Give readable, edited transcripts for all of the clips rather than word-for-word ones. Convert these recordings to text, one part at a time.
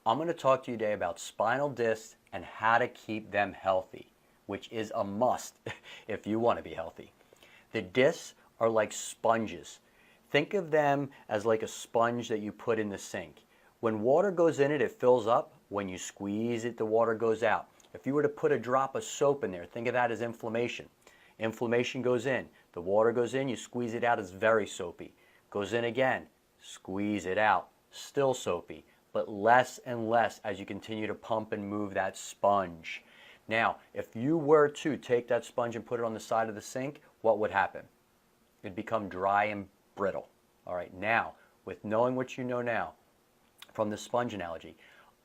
I'm going to talk to you today about spinal discs and how to keep them healthy, which is a must if you want to be healthy. The discs are like sponges. Think of them as like a sponge that you put in the sink. When water goes in it, it fills up. When you squeeze it, the water goes out. If you were to put a drop of soap in there, think of that as inflammation. Inflammation goes in. The water goes in, you squeeze it out, it's very soapy. Goes in again, squeeze it out, still soapy, but less and less as you continue to pump and move that sponge. Now, if you were to take that sponge and put it on the side of the sink, what would happen? It'd become dry and brittle. All right, now, with knowing what you know now from the sponge analogy,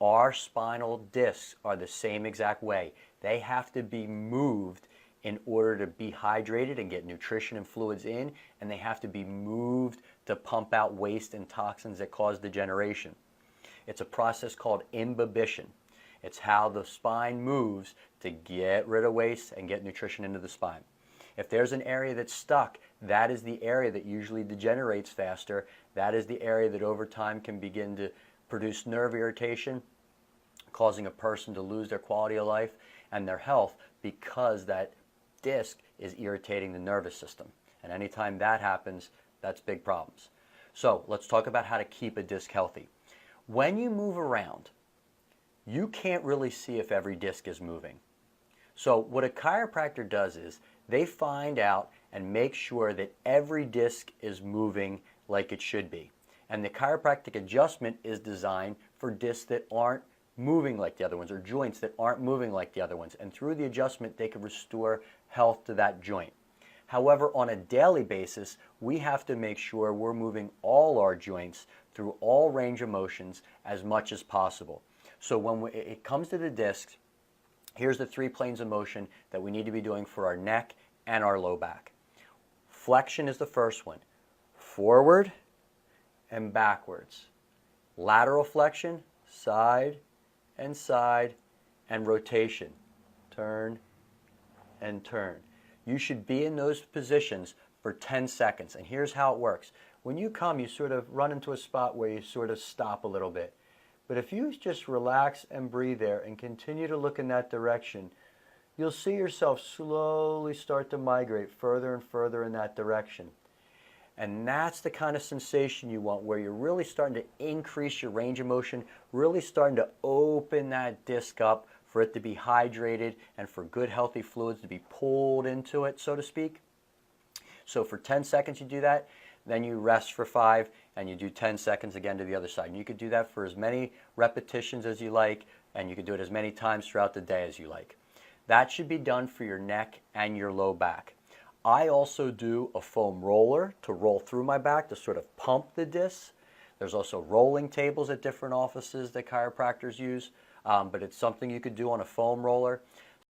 our spinal discs are the same exact way. They have to be moved in order to be hydrated and get nutrition and fluids in, and they have to be moved to pump out waste and toxins that cause degeneration. It's a process called imbibition. It's how the spine moves to get rid of waste and get nutrition into the spine. If there's an area that's stuck, that is the area that usually degenerates faster. That is the area that over time can begin to produce nerve irritation, causing a person to lose their quality of life and their health because that disc is irritating the nervous system. And anytime that happens, that's big problems. So let's talk about how to keep a disc healthy. When you move around, you can't really see if every disc is moving. So what a chiropractor does is they find out and make sure that every disc is moving like it should be. And the chiropractic adjustment is designed for discs that aren't moving like the other ones, or joints that aren't moving like the other ones. And through the adjustment, they can restore health to that joint. However, on a daily basis, we have to make sure we're moving all our joints through all range of motions as much as possible. So when it comes to the discs, here's the 3 planes of motion that we need to be doing for our neck and our low back. Flexion is the first one. Forward and backwards. Lateral flexion, side and side, and rotation. Turn and turn. You should be in those positions for 10 seconds. And here's how it works. When you come, you sort of run into a spot where you sort of stop a little bit. But if you just relax and breathe there and continue to look in that direction, you'll see yourself slowly start to migrate further and further in that direction. And that's the kind of sensation you want, where you're really starting to increase your range of motion, really starting to open that disc up for it to be hydrated and for good healthy fluids to be pulled into it, so to speak. So for 10 seconds you do that, then you rest for 5, and you do 10 seconds again to the other side. And you could do that for as many repetitions as you like, and you could do it as many times throughout the day as you like. That should be done for your neck and your low back. I also do a foam roller to roll through my back to sort of pump the discs. There's also rolling tables at different offices that chiropractors use, but it's something you could do on a foam roller.